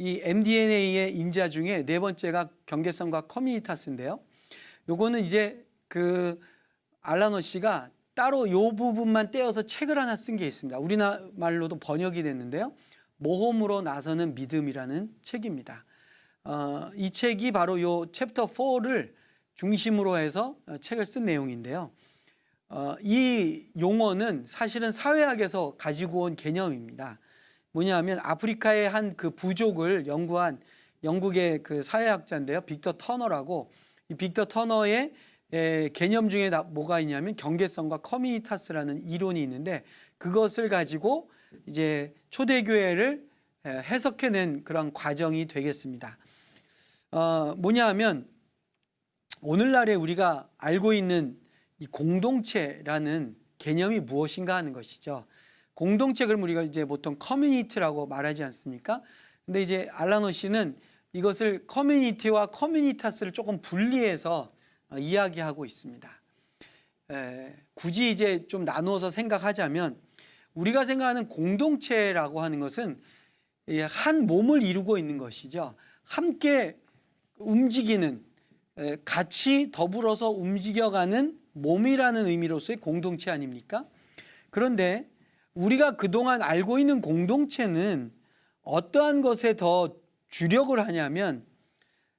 이 MDNA의 인자 중에 네 번째가 경계성과 커뮤니타스인데요. 요거는 이제 그 알란 씨가 따로 요 부분만 떼어서 책을 하나 쓴 게 있습니다. 우리말로도 번역이 됐는데요. 모험으로 나서는 믿음이라는 책입니다. 이 책이 바로 요 챕터 4를 중심으로 해서 책을 쓴 내용인데요. 이 용어는 사실은 사회학에서 가지고 온 개념입니다. 뭐냐면 아프리카의 한 그 부족을 연구한 영국의 그 사회학자인데요. 빅터 터너라고, 이 빅터 터너의 개념 중에 뭐가 있냐면 경계성과 커뮤니타스라는 이론이 있는데, 그것을 가지고 이제 초대교회를 해석해낸 그런 과정이 되겠습니다. 뭐냐 하면 오늘날에 우리가 알고 있는 이 공동체라는 개념이 무엇인가 하는 것이죠. 공동체, 그럼 우리가 이제 보통 커뮤니티라고 말하지 않습니까? 근데 이제 알란 씨는 이것을 커뮤니티와 커뮤니타스를 조금 분리해서 이야기하고 있습니다. 굳이 이제 좀 나누어서 생각하자면, 우리가 생각하는 공동체라고 하는 것은 한 몸을 이루고 있는 것이죠. 함께 움직이는, 같이 더불어서 움직여가는 몸이라는 의미로서의 공동체 아닙니까? 그런데 우리가 그동안 알고 있는 공동체는 어떠한 것에 더 주력을 하냐면,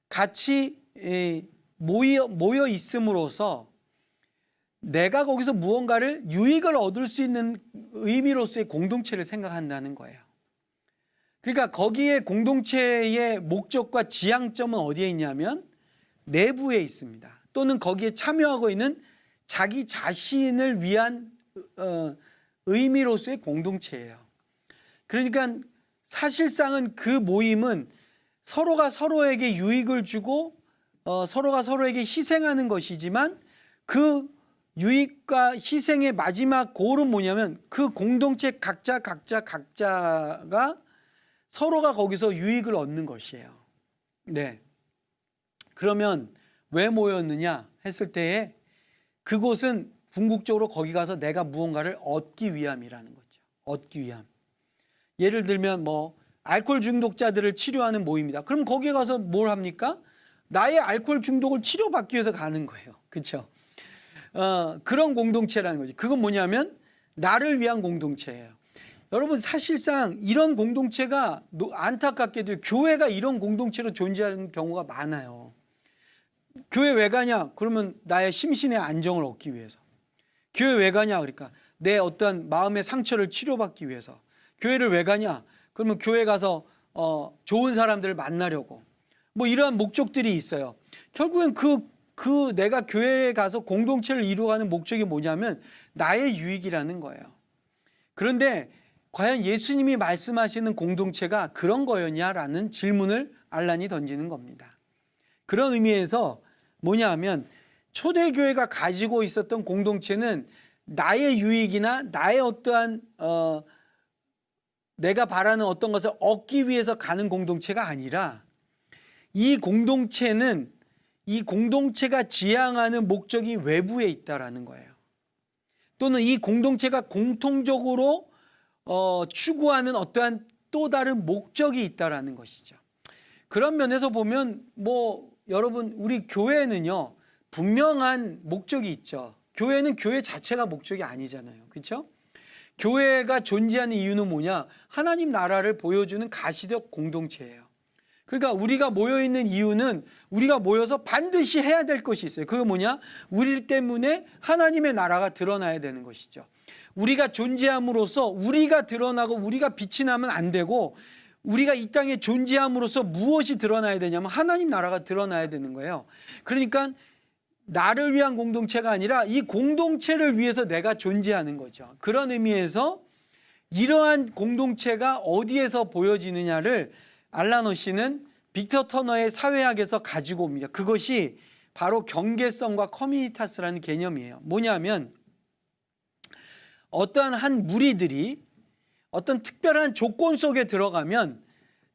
같이 모여 있음으로써 내가 거기서 무언가를 유익을 얻을 수 있는 의미로서의 공동체를 생각한다는 거예요. 그러니까 거기에 공동체의 목적과 지향점은 어디에 있냐면 내부에 있습니다. 또는 거기에 참여하고 있는 자기 자신을 위한 의미로서의 공동체예요. 그러니까 사실상은 그 모임은 서로가 서로에게 유익을 주고 서로가 서로에게 희생하는 것이지만, 그 유익과 희생의 마지막 고울은 뭐냐면 그 공동체 각자가 서로가 거기서 유익을 얻는 것이에요. 네. 그러면 왜 모였느냐 했을 때에 그곳은 궁극적으로 거기 가서 내가 무언가를 얻기 위함이라는 거죠. 얻기 위함. 예를 들면 뭐 알코올 중독자들을 치료하는 모임이다. 그럼 거기에 가서 뭘 합니까? 나의 알코올 중독을 치료받기 위해서 가는 거예요. 그렇죠? 그런 공동체라는 거지. 그건 뭐냐면 나를 위한 공동체예요. 여러분, 사실상 이런 공동체가 안타깝게도 교회가 이런 공동체로 존재하는 경우가 많아요. 교회 왜 가냐? 그러면 나의 심신의 안정을 얻기 위해서. 교회 왜 가냐? 그러니까 내 어떤 마음의 상처를 치료받기 위해서. 교회를 왜 가냐? 그러면 교회 가서 좋은 사람들을 만나려고. 뭐 이러한 목적들이 있어요. 결국엔 그 내가 교회에 가서 공동체를 이루어가는 목적이 뭐냐면 나의 유익이라는 거예요. 그런데 과연 예수님이 말씀하시는 공동체가 그런 거였냐라는 질문을 알란이 던지는 겁니다. 그런 의미에서 뭐냐 하면 초대교회가 가지고 있었던 공동체는 나의 유익이나 나의 어떠한 내가 바라는 어떤 것을 얻기 위해서 가는 공동체가 아니라, 이 공동체는 이 공동체가 지향하는 목적이 외부에 있다라는 거예요. 또는 이 공동체가 공통적으로 추구하는 어떠한 또 다른 목적이 있다라는 것이죠. 그런 면에서 보면 뭐 여러분, 우리 교회는요 분명한 목적이 있죠. 교회는 교회 자체가 목적이 아니잖아요. 그렇죠? 교회가 존재하는 이유는 뭐냐? 하나님 나라를 보여주는 가시적 공동체예요. 그러니까 우리가 모여있는 이유는 우리가 모여서 반드시 해야 될 것이 있어요. 그게 뭐냐? 우리 때문에 하나님의 나라가 드러나야 되는 것이죠. 우리가 존재함으로써 우리가 드러나고 우리가 빛이 나면 안 되고, 우리가 이 땅에 존재함으로써 무엇이 드러나야 되냐면 하나님 나라가 드러나야 되는 거예요. 그러니까 나를 위한 공동체가 아니라 이 공동체를 위해서 내가 존재하는 거죠. 그런 의미에서 이러한 공동체가 어디에서 보여지느냐를 알란 씨는 빅터 터너의 사회학에서 가지고 옵니다. 그것이 바로 경계성과 커뮤니타스라는 개념이에요. 뭐냐면 어떠한 한 무리들이 어떤 특별한 조건 속에 들어가면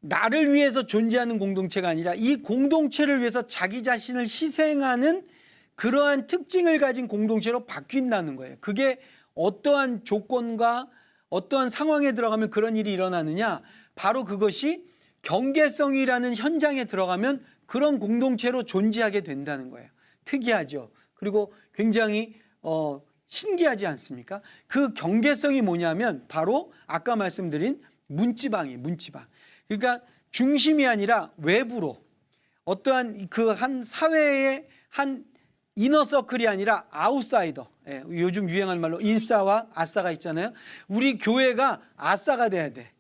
나를 위해서 존재하는 공동체가 아니라 이 공동체를 위해서 자기 자신을 희생하는 그러한 특징을 가진 공동체로 바뀐다는 거예요. 그게 어떠한 조건과 어떠한 상황에 들어가면 그런 일이 일어나느냐? 바로 그것이 경계성이라는 현장에 들어가면 그런 공동체로 존재하게 된다는 거예요. 특이하죠. 그리고 굉장히 신기하지 않습니까? 그 경계성이 뭐냐면 바로 아까 말씀드린 문지방이에요. 문지방. 그러니까 중심이 아니라 외부로 어떠한 그 한 사회의 한 이너서클이 아니라 아웃사이더. 예, 요즘 유행하는 말로 인싸와 아싸가 있잖아요. 우리 교회가 아싸가 돼야 돼.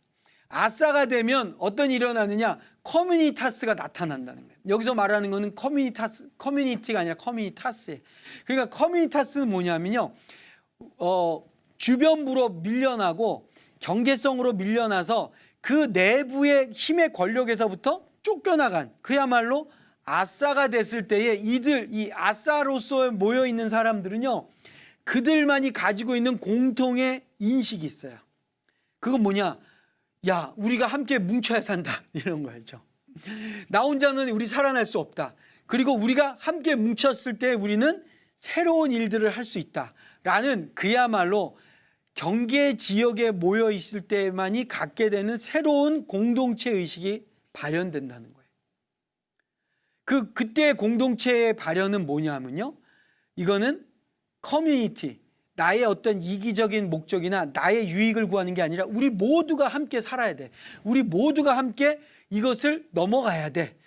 아싸가 되면 어떤 일이 일어나느냐? 커뮤니타스가 나타난다는 거예요. 여기서 말하는 거는 커뮤니티가 아니라 커뮤니타스예요. 그러니까 커뮤니타스는 뭐냐면요. 주변부로 밀려나고 경계성으로 밀려나서 그 내부의 힘의 권력에서부터 쫓겨나간 그야말로 아싸가 됐을 때에 이 아싸로서 모여있는 사람들은요. 그들만이 가지고 있는 공통의 인식이 있어요. 그건 뭐냐? 야, 우리가 함께 뭉쳐야 산다. 이런 거였죠. 나 혼자는 우리 살아날 수 없다. 그리고 우리가 함께 뭉쳤을 때 우리는 새로운 일들을 할 수 있다. 라는 그야말로 경계 지역에 모여 있을 때만이 갖게 되는 새로운 공동체 의식이 발현된다는 거예요. 그때의 공동체의 발현은 뭐냐면요. 이거는 커뮤니티, 나의 어떤 이기적인 목적이나 나의 유익을 구하는 게 아니라 우리 모두가 함께 살아야 돼. 우리 모두가 함께 이것을 넘어가야 돼.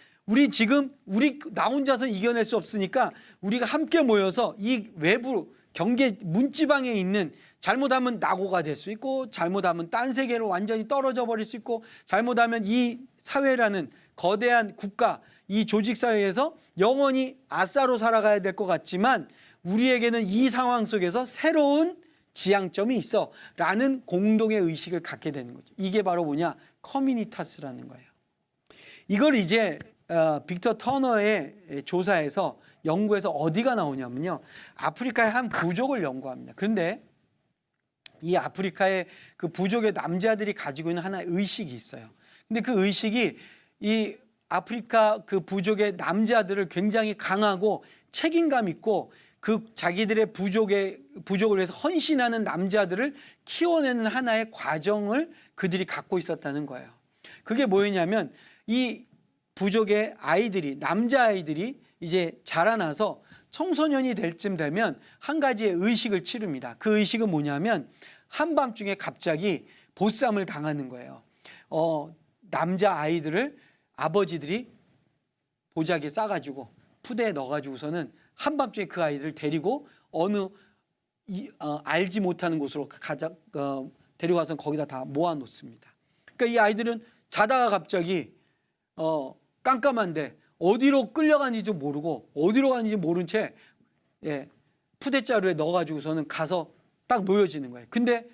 나 혼자서 이겨낼 수 없으니까 우리가 함께 모여서 이 외부 경계 문지방에 있는 잘못하면 낙오가 될 수 있고 잘못하면 딴 세계로 완전히 떨어져 버릴 수 있고 잘못하면 이 사회라는 거대한 국가 이 조직사회에서 영원히 아싸로 살아가야 될 것 같지만 우리에게는 이 상황 속에서 새로운 지향점이 있어 라는 공동의 의식을 갖게 되는 거죠. 이게 바로 뭐냐? 커뮤니타스라는 거예요. 이걸 이제 빅터 터너의 조사에서 연구에서 어디가 나오냐면요. 아프리카의 한 부족을 연구합니다. 그런데 이 아프리카의 그 부족의 남자들이 가지고 있는 하나의 의식이 있어요. 근데 그 의식이 이 아프리카 그 부족의 남자들을 굉장히 강하고 책임감 있고 그 자기들의 부족을 위해서 헌신하는 남자들을 키워내는 하나의 과정을 그들이 갖고 있었다는 거예요. 그게 뭐였냐면 이 부족의 아이들이 남자아이들이 이제 자라나서 청소년이 될 쯤 되면 한 가지의 의식을 치릅니다. 그 의식은 뭐냐면 한밤중에 갑자기 보쌈을 당하는 거예요. 남자아이들을 아버지들이 보자기에 싸가지고 푸대에 넣어가지고서는 한밤중에 그 아이들을 데리고 어느 알지 못하는 곳으로 데려가서 거기다 다 모아놓습니다. 그러니까 이 아이들은 자다가 갑자기 깜깜한데 어디로 끌려가는지도 모르고 어디로 가는지 모른 채 푸대자루에 넣어가지고서는 가서 딱 놓여지는 거예요. 근데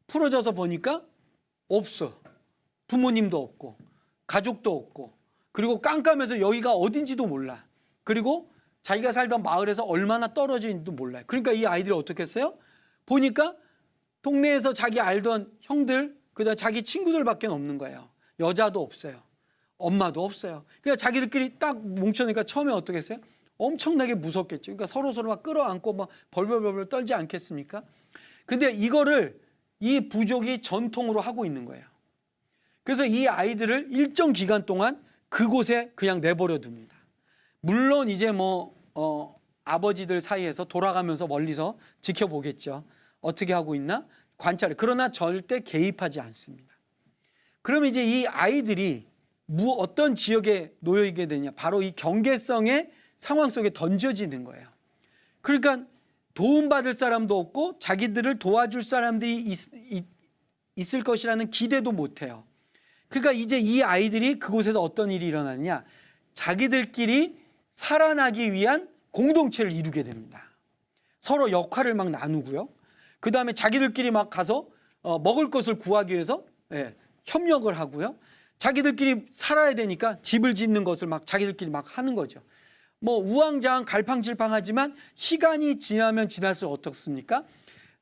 풀어져서 보니까 없어. 부모님도 없고 가족도 없고 그리고 깜깜해서 여기가 어딘지도 몰라. 그리고 자기가 살던 마을에서 얼마나 떨어져 있는지도 몰라요. 그러니까 이 아이들이 어떻게 했어요? 보니까 동네에서 자기 알던 형들 그다음 자기 친구들밖에 없는 거예요. 여자도 없어요. 엄마도 없어요. 그러니까 자기들끼리 딱 뭉쳐니까 처음에 어떻게 했어요? 엄청나게 무섭겠죠. 그러니까 서로 막 끌어안고 막 벌벌벌 떨지 않겠습니까? 근데 이거를 이 부족이 전통으로 하고 있는 거예요. 그래서 이 아이들을 일정 기간 동안 그곳에 그냥 내버려 둡니다. 물론 이제 아버지들 사이에서 돌아가면서 멀리서 지켜보겠죠. 어떻게 하고 있나? 관찰해. 그러나 절대 개입하지 않습니다. 그러면 이제 이 아이들이 어떤 지역에 놓여 있게 되냐? 바로 이 경계성의 상황 속에 던져지는 거예요. 그러니까 도움받을 사람도 없고 자기들을 도와줄 사람들이 있을 것이라는 기대도 못해요. 그러니까 이제 이 아이들이 그곳에서 어떤 일이 일어나느냐? 자기들끼리 살아나기 위한 공동체를 이루게 됩니다. 서로 역할을 막 나누고요. 그 다음에 자기들끼리 막 가서 먹을 것을 구하기 위해서 협력을 하고요. 자기들끼리 살아야 되니까 집을 짓는 것을 막 자기들끼리 막 하는 거죠. 우왕좌왕 갈팡질팡하지만 시간이 지나면 지날수록 어떻습니까?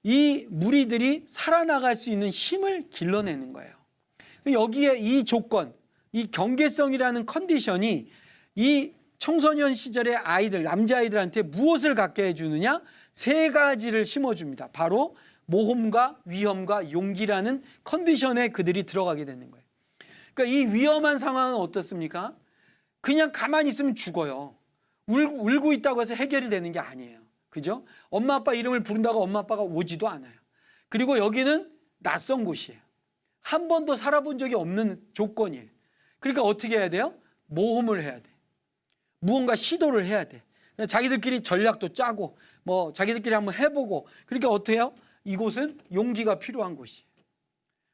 이 무리들이 살아나갈 수 있는 힘을 길러내는 거예요. 여기에 이 조건, 이 경계성이라는 컨디션이 이 청소년 시절의 아이들, 남자아이들한테 무엇을 갖게 해주느냐? 세 가지를 심어줍니다. 바로 모험과 위험과 용기라는 컨디션에 그들이 들어가게 되는 거예요. 그러니까 그러니까 이 위험한 상황은 어떻습니까? 그냥 가만히 있으면 죽어요. 울고 있다고 해서 해결이 되는 게 아니에요. 그죠? 엄마 아빠 이름을 부른다고 엄마 아빠가 오지도 않아요. 그리고 여기는 낯선 곳이에요. 한 번도 살아본 적이 없는 조건이에요. 그러니까 어떻게 해야 돼요? 모험을 해야 돼. 무언가 시도를 해야 돼. 자기들끼리 전략도 짜고 뭐 자기들끼리 한번 해보고. 그러니까 어떻게 해요? 이곳은 용기가 필요한 곳이에요.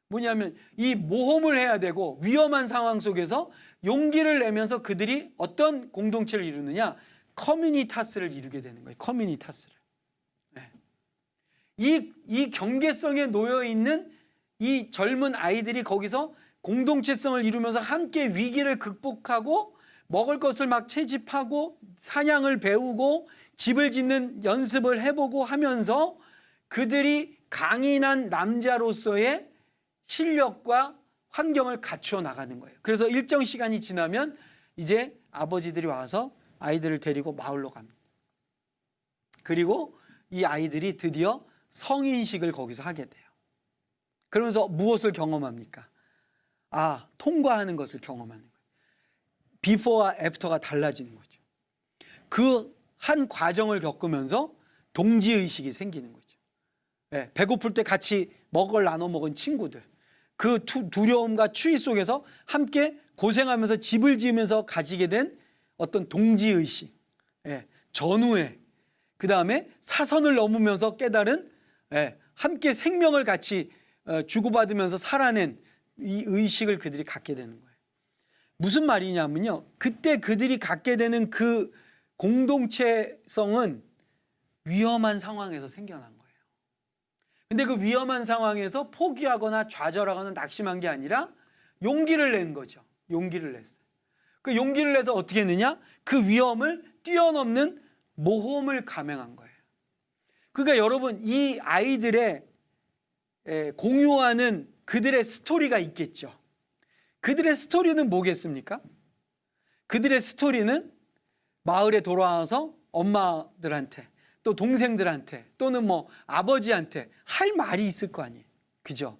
뭐냐면 이 모험을 해야 되고 위험한 상황 속에서 용기를 내면서 그들이 어떤 공동체를 이루느냐? 커뮤니타스를 이루게 되는 거예요. 커뮤니타스를. 네. 이 경계성에 놓여 있는 이 젊은 아이들이 거기서 공동체성을 이루면서 함께 위기를 극복하고 먹을 것을 막 채집하고 사냥을 배우고 집을 짓는 연습을 해보고 하면서 그들이 강인한 남자로서의 실력과 환경을 갖추어 나가는 거예요. 그래서 일정 시간이 지나면 이제 아버지들이 와서 아이들을 데리고 마을로 갑니다. 그리고 이 아이들이 드디어 성인식을 거기서 하게 돼요. 그러면서 무엇을 경험합니까? 통과하는 것을 경험하는 거예요. 비포와 애프터가 달라지는 거죠. 그 한 과정을 겪으면서 동지의식이 생기는 거죠. 네, 배고플 때 같이 먹을 나눠 먹은 친구들, 그 두려움과 추위 속에서 함께 고생하면서 집을 지으면서 가지게 된 어떤 동지의식, 전우애, 그 다음에 사선을 넘으면서 깨달은 함께 생명을 같이 주고받으면서 살아낸 이 의식을 그들이 갖게 되는 거예요. 무슨 말이냐면요, 그때 그들이 갖게 되는 그 공동체성은 위험한 상황에서 생겨난 거예요. 근데 그 위험한 상황에서 포기하거나 좌절하거나 낙심한 게 아니라 용기를 낸 거죠. 용기를 냈어요. 그 용기를 내서 어떻게 했느냐? 그 위험을 뛰어넘는 모험을 감행한 거예요. 그러니까 여러분, 이 아이들의 공유하는 그들의 스토리가 있겠죠. 그들의 스토리는 뭐겠습니까? 그들의 스토리는 마을에 돌아와서 엄마들한테 또 동생들한테 또는 뭐 아버지한테 할 말이 있을 거 아니에요. 그죠?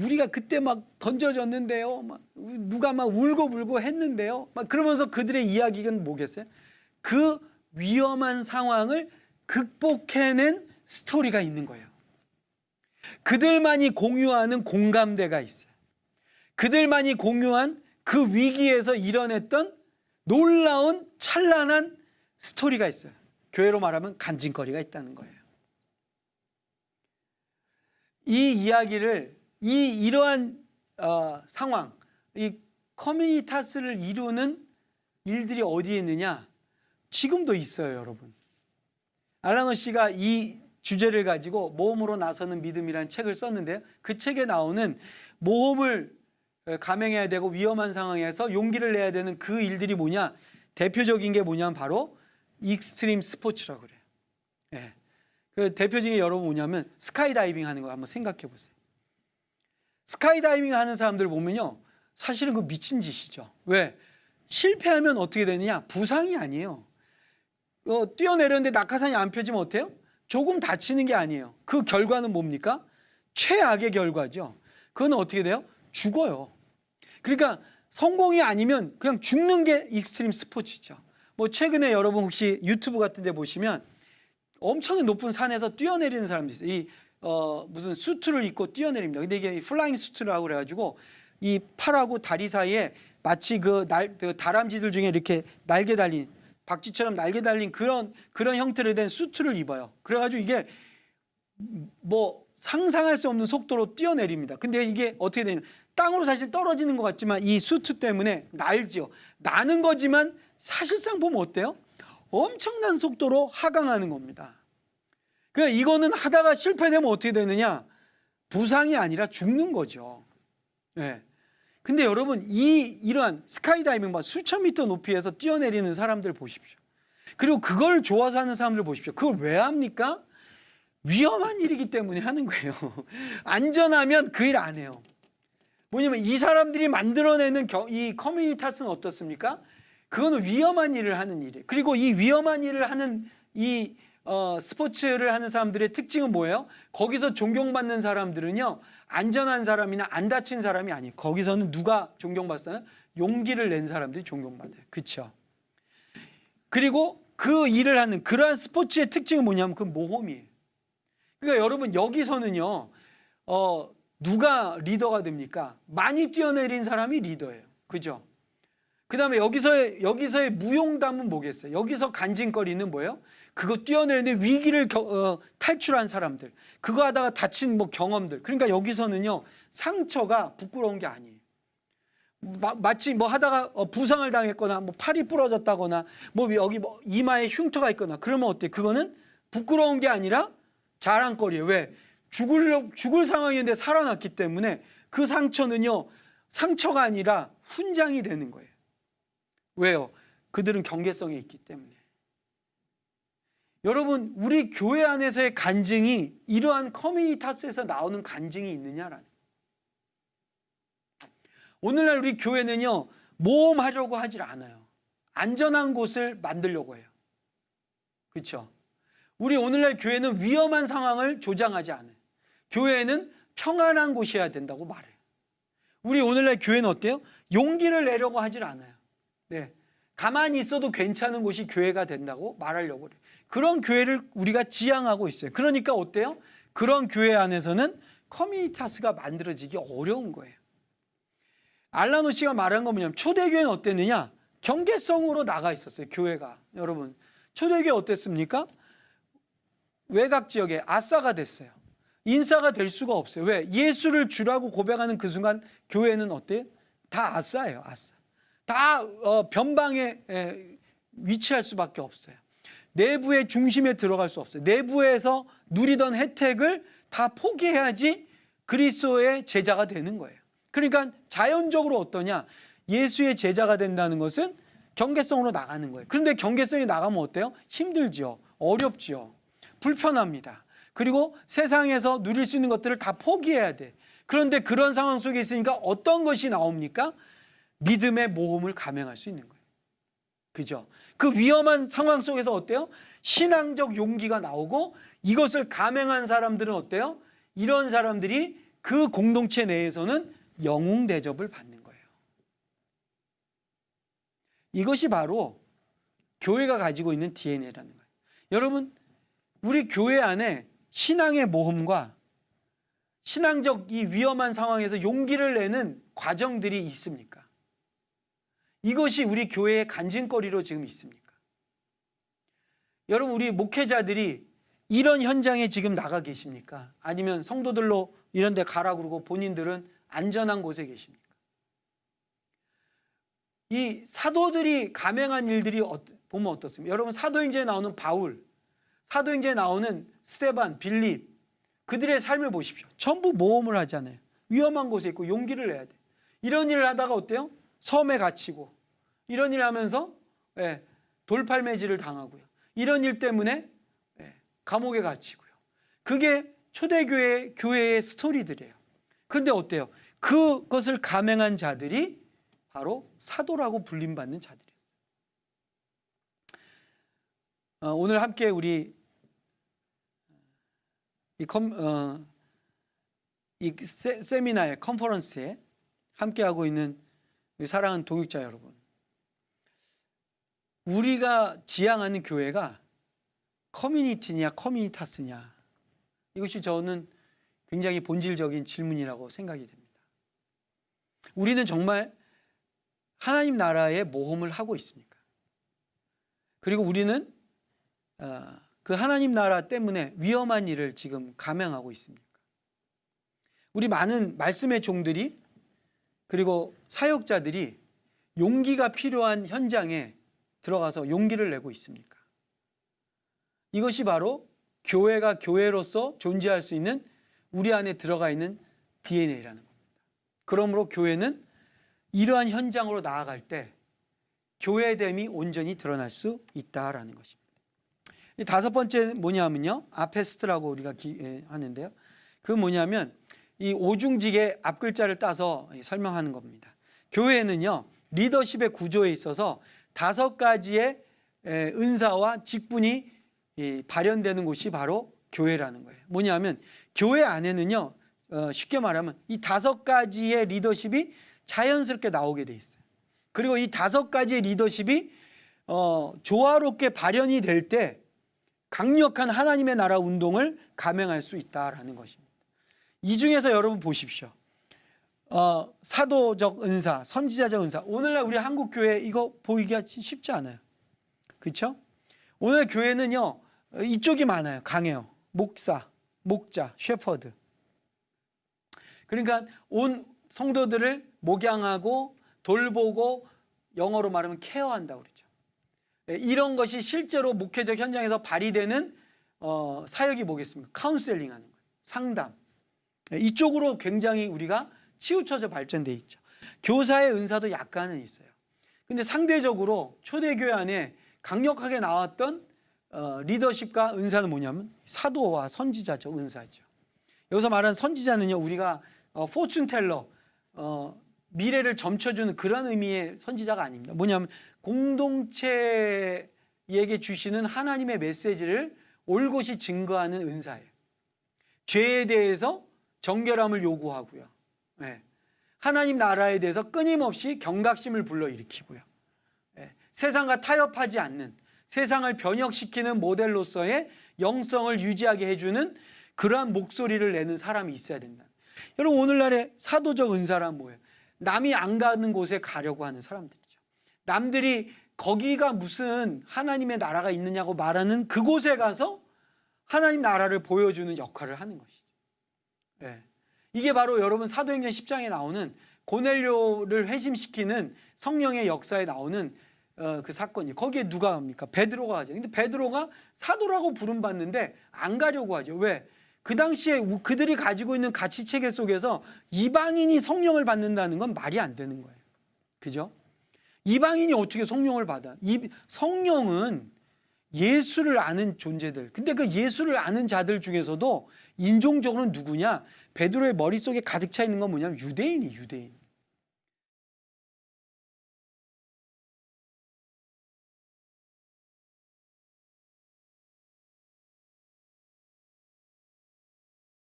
우리가 그때 막 던져졌는데요. 막 누가 막 울고 했는데요. 막 그러면서 그들의 이야기는 뭐겠어요? 그 위험한 상황을 극복해낸 스토리가 있는 거예요. 그들만이 공유하는 공감대가 있어요. 그들만이 공유한 그 위기에서 이뤄냈던 놀라운 찬란한 스토리가 있어요. 교회로 말하면 간증거리가 있다는 거예요. 이 이야기를 이러한 상황, 이 커뮤니타스를 이루는 일들이 어디에 있느냐? 지금도 있어요, 여러분. 알라노 씨가 이 주제를 가지고 모험으로 나서는 믿음이라는 책을 썼는데요. 그 책에 나오는 모험을 감행해야 되고 위험한 상황에서 용기를 내야 되는 그 일들이 뭐냐? 대표적인 게 뭐냐면 바로 익스트림 스포츠라고 그래요. 예. 그 대표적인 게 여러분 뭐냐면 스카이다이빙 하는 거 한번 생각해 보세요. 스카이다이빙 하는 사람들 보면요, 사실은 그 미친 짓이죠. 왜? 실패하면 어떻게 되느냐? 부상이 아니에요. 뛰어내렸는데 낙하산이 안 펴지면 어때요? 조금 다치는 게 아니에요. 그 결과는 뭡니까? 최악의 결과죠. 그건 어떻게 돼요? 죽어요. 그러니까 성공이 아니면 그냥 죽는 게 익스트림 스포츠죠. 뭐 최근에 여러분 혹시 유튜브 같은 데 보시면 엄청 높은 산에서 뛰어내리는 사람도 있어요. 무슨 수트를 입고 뛰어내립니다. 근데 이게 플라잉 수트라고 그래가지고 이 팔하고 다리 사이에 마치 그 다람쥐들 중에 이렇게 날개 달린, 박쥐처럼 날개 달린 그런 형태로 된 수트를 입어요. 그래가지고 이게 뭐 상상할 수 없는 속도로 뛰어내립니다. 근데 이게 어떻게 되냐면 땅으로 사실 떨어지는 것 같지만 이 수트 때문에 날지요. 나는 거지만 사실상 보면 어때요? 엄청난 속도로 하강하는 겁니다. 그러니까 이거는 하다가 실패되면 어떻게 되느냐? 부상이 아니라 죽는 거죠. 네. 근데 여러분, 이러한 스카이다이빙, 수천 미터 높이에서 뛰어내리는 사람들 보십시오. 그리고 그걸 좋아서 하는 사람들 보십시오. 그걸 왜 합니까? 위험한 일이기 때문에 하는 거예요. 안전하면 그 일 안 해요. 뭐냐면 이 사람들이 만들어내는 이 커뮤니타스는 어떻습니까? 그거는 위험한 일을 하는 일이에요. 그리고 이 위험한 일을 하는 이 스포츠를 하는 사람들의 특징은 뭐예요? 거기서 존경받는 사람들은요, 안전한 사람이나 안 다친 사람이 아니에요. 거기서는 누가 존경받아요? 용기를 낸 사람들이 존경받아요. 그렇죠? 그리고 그 일을 하는 그러한 스포츠의 특징은 뭐냐면 그 모험이에요. 그러니까 여러분 여기서는요, 누가 리더가 됩니까? 많이 뛰어내린 사람이 리더예요. 그죠? 그 다음에 여기서의 무용담은 뭐겠어요? 여기서 간증거리는 뭐예요? 그거 뛰어내리는데 위기를 탈출한 사람들, 그거 하다가 다친 뭐 경험들. 그러니까 여기서는요, 상처가 부끄러운 게 아니에요. 마치 뭐 하다가 부상을 당했거나 뭐 팔이 부러졌다거나 뭐 여기 뭐 이마에 흉터가 있거나 그러면 어때? 그거는 부끄러운 게 아니라 자랑거리예요. 왜? 죽을 상황인데 살아났기 때문에 그 상처는요, 상처가 아니라 훈장이 되는 거예요. 왜요? 그들은 경계성이 있기 때문에. 여러분, 우리 교회 안에서의 간증이 이러한 커뮤니타스에서 나오는 간증이 있느냐라는. 오늘날 우리 교회는요, 모험하려고 하질 않아요. 안전한 곳을 만들려고 해요. 그렇죠? 우리 오늘날 교회는 위험한 상황을 조장하지 않아요. 교회는 평안한 곳이어야 된다고 말해요. 우리 오늘날 교회는 어때요? 용기를 내려고 하질 않아요. 네, 가만히 있어도 괜찮은 곳이 교회가 된다고 말하려고 그래요. 그런 교회를 우리가 지향하고 있어요. 그러니까 어때요? 그런 교회 안에서는 커뮤니타스가 만들어지기 어려운 거예요. 알라노 씨가 말한 건 뭐냐면 초대교회는 어땠느냐? 경계성으로 나가 있었어요. 교회가. 여러분, 초대교회 어땠습니까? 외곽 지역에 아싸가 됐어요. 인싸가 될 수가 없어요. 왜? 예수를 주라고 고백하는 그 순간 교회는 어때요? 다 아싸예요. 아싸. 다 변방에 위치할 수밖에 없어요. 내부의 중심에 들어갈 수 없어요. 내부에서 누리던 혜택을 다 포기해야지 그리스도의 제자가 되는 거예요. 그러니까 자연적으로 어떠냐? 예수의 제자가 된다는 것은 경계성으로 나가는 거예요. 그런데 경계성이 나가면 어때요? 힘들죠. 어렵죠. 불편합니다. 그리고 세상에서 누릴 수 있는 것들을 다 포기해야 돼. 그런데 그런 상황 속에 있으니까 어떤 것이 나옵니까? 믿음의 모험을 감행할 수 있는 거예요. 그죠? 그 위험한 상황 속에서 어때요? 신앙적 용기가 나오고 이것을 감행한 사람들은 어때요? 이런 사람들이 그 공동체 내에서는 영웅 대접을 받는 거예요. 이것이 바로 교회가 가지고 있는 DNA라는 거예요. 여러분, 우리 교회 안에 신앙의 모험과 신앙적 이 위험한 상황에서 용기를 내는 과정들이 있습니까? 이것이 우리 교회의 간증거리로 지금 있습니까? 여러분, 우리 목회자들이 이런 현장에 지금 나가 계십니까? 아니면 성도들로 이런 데 가라 그러고 본인들은 안전한 곳에 계십니까? 이 사도들이 감행한 일들이 보면 어떻습니까? 여러분, 사도행전에 나오는 바울, 사도행전에 나오는 스데반, 빌립, 그들의 삶을 보십시오. 전부 모험을 하잖아요. 위험한 곳에 있고 용기를 내야 돼. 이런 일을 하다가 어때요? 섬에 갇히고 이런 일을 하면서 돌팔매질을 당하고요. 이런 일 때문에 감옥에 갇히고요. 그게 초대교회 교회의 스토리들이에요. 그런데 어때요? 그것을 감행한 자들이 바로 사도라고 불림받는 자들이었어요. 오늘 함께 우리 이 세미나에 컨퍼런스에 함께하고 있는 우리 사랑하는 동역자 여러분, 우리가 지향하는 교회가 커뮤니티냐 커뮤니타스냐, 이것이 저는 굉장히 본질적인 질문이라고 생각이 됩니다. 우리는 정말 하나님 나라의 모험을 하고 있습니까? 그리고 우리는 그 하나님 나라 때문에 위험한 일을 지금 감행하고 있습니까? 우리 많은 말씀의 종들이 그리고 사역자들이 용기가 필요한 현장에 들어가서 용기를 내고 있습니까? 이것이 바로 교회가 교회로서 존재할 수 있는 우리 안에 들어가 있는 DNA라는 겁니다. 그러므로 교회는 이러한 현장으로 나아갈 때 교회됨이 온전히 드러날 수 있다라는 것입니다. 다섯 번째 뭐냐면요, 아페스트라고 우리가 하는데요, 그 뭐냐면 이 오중직의 앞글자를 따서 설명하는 겁니다. 교회는요, 리더십의 구조에 있어서 5가지의 은사와 직분이 발현되는 곳이 바로 교회라는 거예요. 뭐냐면 교회 안에는요, 쉽게 말하면 이 5가지의 리더십이 자연스럽게 나오게 돼 있어요. 그리고 이 5가지의 리더십이 조화롭게 발현이 될 때 강력한 하나님의 나라 운동을 감행할 수 있다라는 것입니다. 이 중에서 여러분 보십시오. 사도적 은사, 선지자적 은사. 오늘날 우리 한국 교회 이거 보기가 쉽지 않아요. 그렇죠? 오늘 교회는요, 이쪽이 많아요. 강해요. 목사, 목자, 셰퍼드. 그러니까 온 성도들을 목양하고 돌보고 영어로 말하면 케어한다고 그러죠. 이런 것이 실제로 목회적 현장에서 발휘되는 사역이 뭐겠습니까? 카운셀링 하는 거예요. 상담. 이쪽으로 굉장히 우리가 치우쳐져 발전돼 있죠. 교사의 은사도 약간은 있어요. 근데 상대적으로 초대교회 안에 강력하게 나왔던 리더십과 은사는 뭐냐면 사도와 선지자적 은사죠. 여기서 말하는 선지자는요, 우리가 포춘텔러, 미래를 점쳐주는 그런 의미의 선지자가 아닙니다. 뭐냐면 공동체에게 주시는 하나님의 메시지를 올곧이 증거하는 은사예요. 죄에 대해서 정결함을 요구하고요. 네. 하나님 나라에 대해서 끊임없이 경각심을 불러일으키고요. 네. 세상과 타협하지 않는, 세상을 변혁시키는 모델로서의 영성을 유지하게 해주는 그러한 목소리를 내는 사람이 있어야 된다. 여러분, 오늘날의 사도적 은사란 뭐예요? 남이 안 가는 곳에 가려고 하는 사람들이죠. 남들이 거기가 무슨 하나님의 나라가 있느냐고 말하는 그곳에 가서 하나님 나라를 보여주는 역할을 하는 것이죠. 네. 이게 바로 여러분 사도행전 10장에 나오는 고넬료를 회심시키는 성령의 역사에 나오는 그 사건이에요. 거기에 누가 갑니까? 베드로가 가죠. 근데 베드로가 사도라고 부름받는데 안 가려고 하죠. 왜? 그 당시에 그들이 가지고 있는 가치체계 속에서 이방인이 성령을 받는다는 건 말이 안 되는 거예요. 그죠? 이방인이 어떻게 성령을 받아? 성령은 예수를 아는 존재들. 근데 그 예수를 아는 자들 중에서도 인종적으로는 누구냐? 베드로의 머릿속에 가득 차 있는 건 뭐냐면 유대인이 유대인.